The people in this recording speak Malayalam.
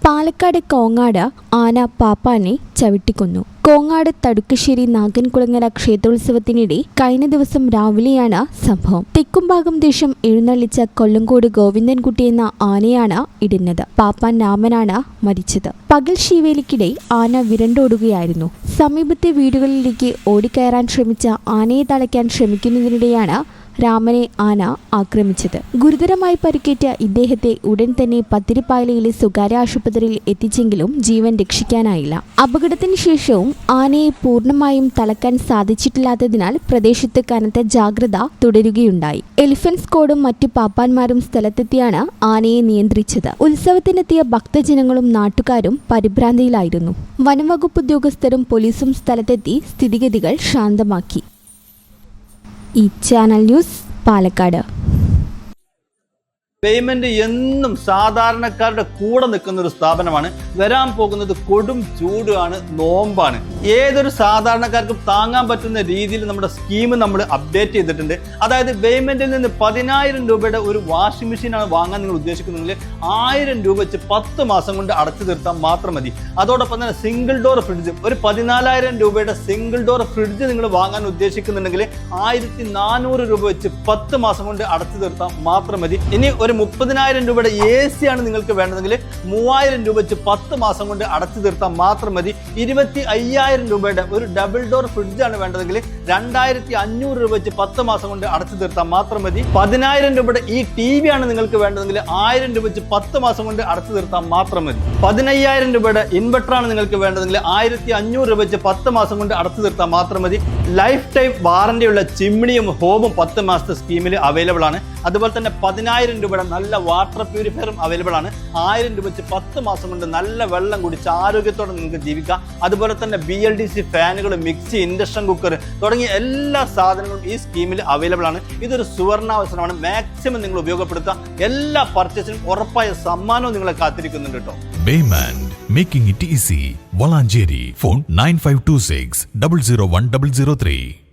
പാലക്കാട് കോങ്ങാട് ആന പാപ്പാനെ ചവിട്ടിക്കൊന്നു. കോങ്ങാട് തടുക്കശ്ശേരി നാഗൻകുളങ്ങര ക്ഷേത്രോത്സവത്തിനിടെ കഴിഞ്ഞ ദിവസം രാവിലെയാണ് സംഭവം. തെക്കുംഭാഗം ദേശം എഴുന്നള്ളിച്ച കൊല്ലങ്കോട് ഗോവിന്ദൻകുട്ടി എന്ന ആനയാണ് ഇടിഞ്ഞത്. പാപ്പാൻ രാമനാണ് മരിച്ചത്. പകൽ ശീവേലിക്കിടെ ആന വിരണ്ടോടുകയായിരുന്നു. സമീപത്തെ വീടുകളിലേക്ക് ഓടിക്കയറാൻ ശ്രമിച്ച ആനയെ തളയ്ക്കാൻ ശ്രമിക്കുന്നതിനിടെയാണ് രാമനെ ആന ആക്രമിച്ചത്. ഗുരുതരമായി പരിക്കേറ്റ ഇദ്ദേഹത്തെ ഉടൻ തന്നെ പത്തിരിപ്പാലയിലെ സ്വകാര്യ ആശുപത്രിയിൽ എത്തിച്ചെങ്കിലും ജീവൻ രക്ഷിക്കാനായില്ല. അപകടത്തിന് ശേഷവും ആനയെ പൂർണ്ണമായും തളയ്ക്കാൻ സാധിച്ചിട്ടില്ലാത്തതിനാൽ പ്രദേശത്ത് കനത്ത ജാഗ്രത തുടരുകയുണ്ടായി. എലിഫന്റ് സ്ക്വാഡും മറ്റു പാപ്പാന്മാരും സ്ഥലത്തെത്തിയാണ് ആനയെ നിയന്ത്രിച്ചത്. ഉത്സവത്തിനെത്തിയ ഭക്തജനങ്ങളും നാട്ടുകാരും പരിഭ്രാന്തിയിലായിരുന്നു. വനംവകുപ്പ് ഉദ്യോഗസ്ഥരും പോലീസും സ്ഥലത്തെത്തി സ്ഥിതിഗതികൾ ശാന്തമാക്കി. ഈ ചാനൽ ന്യൂസ് പാലക്കാട്. പേയ്മെന്റ് എന്നും സാധാരണക്കാരുടെ കൂടെ നിൽക്കുന്ന ഒരു സ്ഥാപനമാണ്. വരാൻ പോകുന്നത് കൊടും ചൂടാണ്, നോമ്പാണ്. ഏതൊരു സാധാരണക്കാർക്കും താങ്ങാൻ പറ്റുന്ന രീതിയിൽ നമ്മുടെ സ്കീം നമ്മൾ അപ്ഡേറ്റ് ചെയ്തിട്ടുണ്ട്. അതായത് പേയ്മെന്റിൽ നിന്ന് 10,000 രൂപയുടെ ഒരു വാഷിംഗ് മെഷീനാണ് വാങ്ങാൻ നിങ്ങൾ ഉദ്ദേശിക്കുന്നെങ്കിൽ 1000 രൂപ വെച്ച് 10 മാസം കൊണ്ട് അടച്ചു തീർത്താൽ മാത്രം മതി. അതോടൊപ്പം തന്നെ സിംഗിൾ ഡോർ ഫ്രിഡ്ജ്, ഒരു 14,000 രൂപയുടെ സിംഗിൾ ഡോർ ഫ്രിഡ്ജ് നിങ്ങൾ വാങ്ങാൻ ഉദ്ദേശിക്കുന്നുണ്ടെങ്കിൽ 1400 രൂപ വെച്ച് 10 മാസം കൊണ്ട് അടച്ചു തീർത്താൽ മാത്രം മതി. ഇനി ഒരു 30,000 രൂപയുടെ AC ആണ് നിങ്ങൾക്ക് വേണ്ടതെങ്കിൽ 3,000 രൂപ വെച്ച് 10 മാസം കൊണ്ട് അടച്ചു തീർത്താൽ മാത്രം മതി. 25,000 രൂപയുടെ ഒരു ഡബിൾ ഡോർ ഫ്രിഡ്ജ് ആണ് വേണ്ടതെങ്കിൽ 2,500 രൂപ വെച്ച് 10 മാസം കൊണ്ട് അടച്ചു തീർത്താൽ മാത്രം മതി. 10,000 രൂപയുടെ ഈ TV ആണ് നിങ്ങൾക്ക് വേണ്ടതെങ്കിൽ 1000 രൂപ വെച്ച് 10 മാസം കൊണ്ട് അടച്ചു തീർത്താൽ മാത്രം മതി. 15,000 രൂപയുടെ ഇൻവെർട്ടർ ആണ് നിങ്ങൾക്ക് വേണ്ടതെങ്കിൽ 1,500 രൂപ വെച്ച് 10 മാസം കൊണ്ട് അടച്ചു തീർത്താൽ മാത്രം മതി. ലൈഫ് ടൈം വാറന്റിയുള്ള ചിമ്മിണിയും ഹോമും 10 മാസത്തെ സ്കീമിൽ അവൈലബിൾ ആണ്. അതുപോലെ തന്നെ 10,000 രൂപയുടെ നല്ല വാട്ടർ പ്യൂരിഫയറും അവൈലബിൾ ആണ്. 1000 രൂപ വെച്ച് 10 മാസം കൊണ്ട് നല്ല വെള്ളം കുടിച്ച് ആരോഗ്യത്തോടെ നിങ്ങൾക്ക് ജീവിക്കാം. അതുപോലെ തന്നെ BLDC ഫാനുകൾ, മിക്സി, ഇൻഡക്ഷൻ കുക്കർ തുടങ്ങിയ എല്ലാ സാധനങ്ങളും ഈ സ്കീമിൽ അവൈലബിൾ ആണ്. ഇതൊരു സുവർണാവസരമാണ്. മാക്സിമം നിങ്ങൾ ഉപയോഗപ്പെടുത്തുക. എല്ലാ പർച്ചേസിനും ഉറപ്പായ സമ്മാനവും നിങ്ങളെ കാത്തിരിക്കുന്നുണ്ട് കേട്ടോ. Baymand, making it easy. Valanjeri. Phone 9526 001 003.